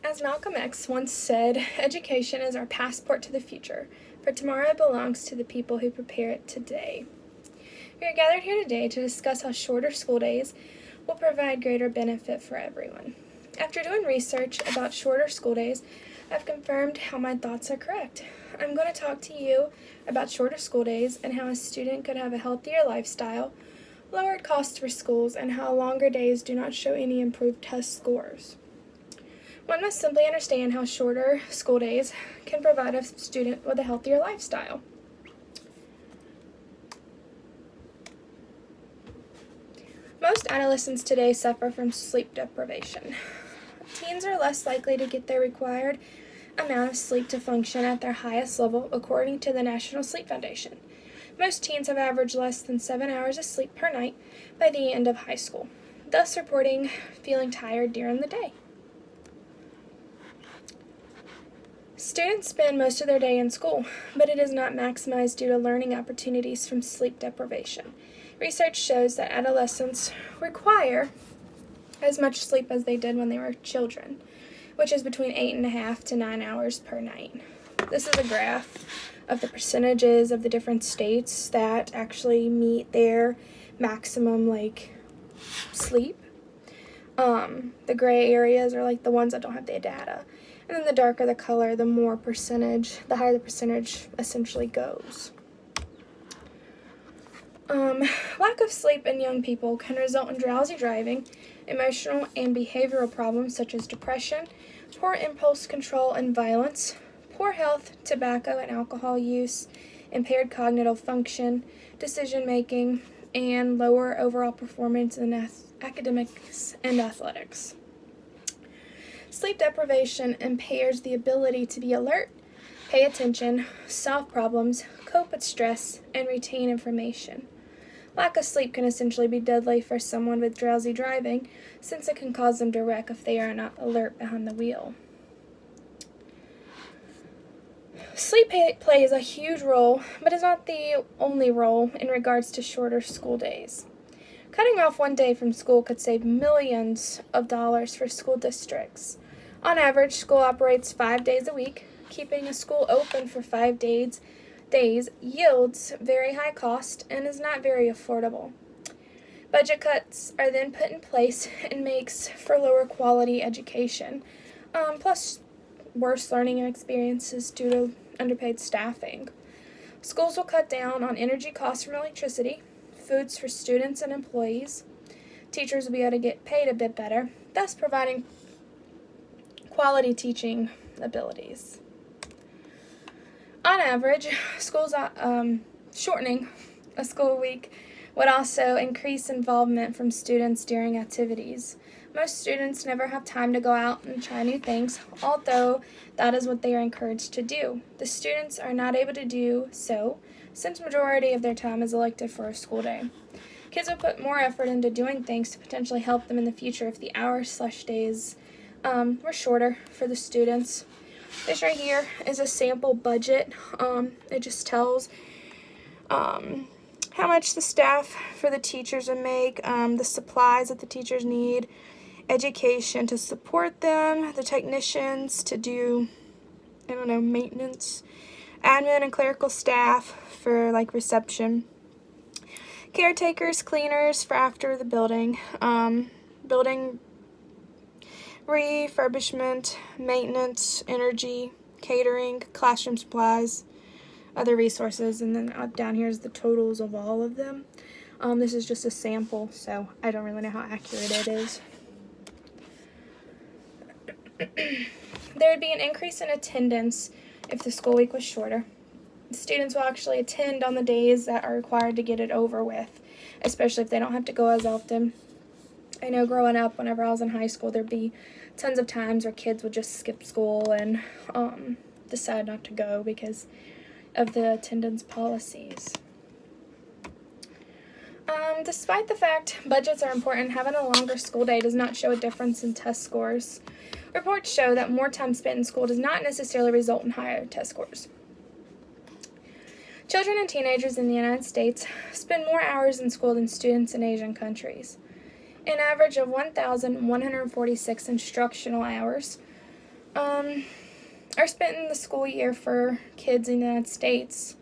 As Malcolm X once said, education is our passport to the future, for tomorrow belongs to the people who prepare it today. We are gathered here today to discuss how shorter school days will provide greater benefit for everyone. After doing research about shorter school days, I've confirmed how my thoughts are correct. I'm going to talk to you about shorter school days and how a student could have a healthier lifestyle, lowered costs for schools, and how longer days do not show any improved test scores. One must simply understand how shorter school days can provide a student with a healthier lifestyle. Most adolescents today suffer from sleep deprivation. Teens are less likely to get their required amount of sleep to function at their highest level, according to the National Sleep Foundation. Most teens have averaged less than 7 hours of sleep per night by the end of high school, thus reporting feeling tired during the day. Students spend most of their day in school, but it is not maximized due to learning opportunities from sleep deprivation. Research shows that adolescents require as much sleep as they did when they were children, which is between 8.5 to 9 hours per night. This is a graph of the percentages of the different states that actually meet their maximum sleep. The gray areas are the ones that don't have the data. And then the darker the color, the higher the percentage essentially goes. Lack of sleep in young people can result in drowsy driving, emotional and behavioral problems such as depression, poor impulse control and violence, poor health, tobacco and alcohol use, impaired cognitive function, decision making, and lower overall performance in academics and athletics. Sleep deprivation impairs the ability to be alert, pay attention, solve problems, cope with stress, and retain information. Lack of sleep can essentially be deadly for someone with drowsy driving, since it can cause them to wreck if they are not alert behind the wheel. Sleep plays a huge role, but is not the only role in regards to shorter school days. Cutting off one day from school could save millions of dollars for school districts. On average, school operates 5 days a week. Keeping a school open for 5 days yields very high cost and is not very affordable. Budget cuts are then put in place and makes for lower quality education, plus worse learning experiences due to underpaid staffing. Schools will cut down on energy costs from electricity, foods for students and employees. Teachers will be able to get paid a bit better, thus providing quality teaching abilities. On average, shortening a school week would also increase involvement from students during activities. Most students never have time to go out and try new things, although that is what they are encouraged to do. The students are not able to do so, since majority of their time is elected for a school day. Kids will put more effort into doing things to potentially help them in the future if the hours/days were shorter for the students. This right here is a sample budget. It just tells how much the staff for the teachers would make, the supplies that the teachers need, education to support them, the technicians to do, maintenance, admin and clerical staff for reception, caretakers, cleaners for after the building, building refurbishment, maintenance, energy, catering, classroom supplies, other resources, and then down here is the totals of all of them. This is just a sample, so I don't really know how accurate it is. There would be an increase in attendance if the school week was shorter. Students will actually attend on the days that are required to get it over with, especially if they don't have to go as often. I know growing up, whenever I was in high school, there'd be tons of times where kids would just skip school and decide not to go because of the attendance policies. Despite the fact budgets are important, having a longer school day does not show a difference in test scores. Reports show that more time spent in school does not necessarily result in higher test scores. Children and teenagers in the United States spend more hours in school than students in Asian countries. An average of 1,146 instructional hours are spent in the school year for kids in the United States.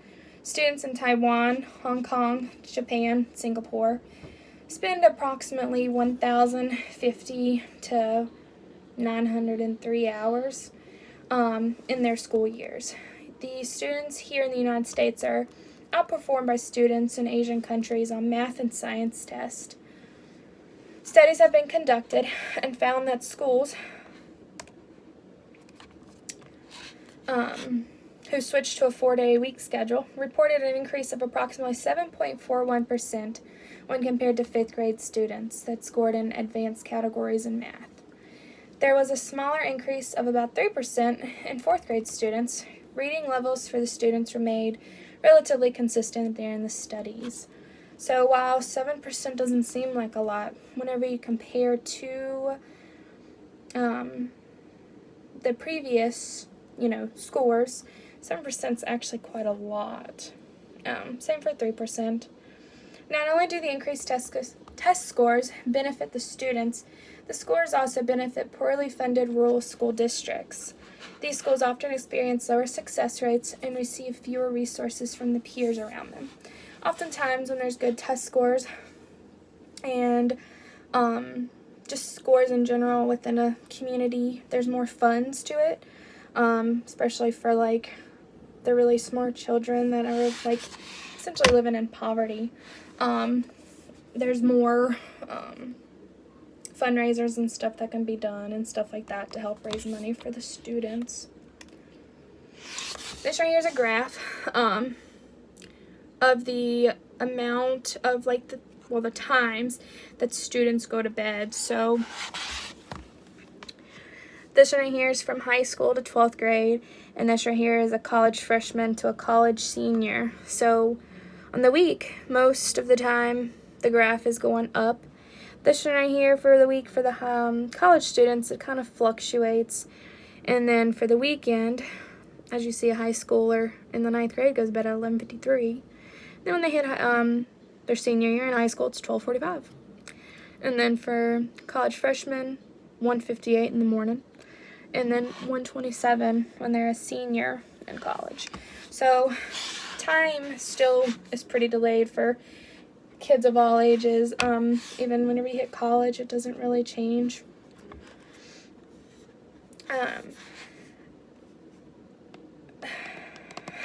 Students in Taiwan, Hong Kong, Japan, Singapore spend approximately 1,050 to 903 hours in their school years. The students here in the United States are outperformed by students in Asian countries on math and science tests. Studies have been conducted and found that schools who switched to a 4-day-a-week schedule reported an increase of approximately 7.41% when compared to 5th grade students that scored in advanced categories in math. There was a smaller increase of about 3% in 4th grade students. Reading levels for the students remained relatively consistent there in the studies. So while 7% doesn't seem like a lot, whenever you compare to the previous, scores, 7% is actually quite a lot. Same for 3%. Not only do the increased test scores benefit the students, the scores also benefit poorly funded rural school districts. These schools often experience lower success rates and receive fewer resources from the peers around them. Oftentimes, when there's good test scores and just scores in general within a community, there's more funds to it, especially for the really smart children that are essentially living in poverty. There's more fundraisers and stuff that can be done and stuff like that to help raise money for the students. This right here is a graph of the amount of the times that students go to bed. So this right here is from high school to 12th grade, and this right here is a college freshman to a college senior. So on the week, most of the time, the graph is going up. This one right here for the week for the college students, it kind of fluctuates. And then for the weekend, as you see, a high schooler in the 9th grade goes to bed at 11:53. Then when they hit their senior year in high school, it's 12:45. And then for college freshmen, 1:58 in the morning. And then 1:27 when they're a senior in college. So time still is pretty delayed for kids of all ages. Even whenever you hit college, it doesn't really change.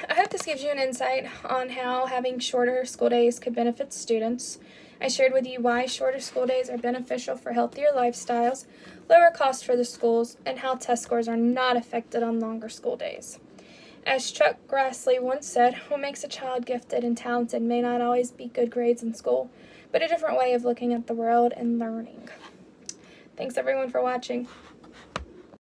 I hope this gives you an insight on how having shorter school days could benefit students. I shared with you why shorter school days are beneficial for healthier lifestyles, lower costs for the schools, and how test scores are not affected on longer school days. As Chuck Grassley once said, what makes a child gifted and talented may not always be good grades in school, but a different way of looking at the world and learning. Thanks everyone for watching.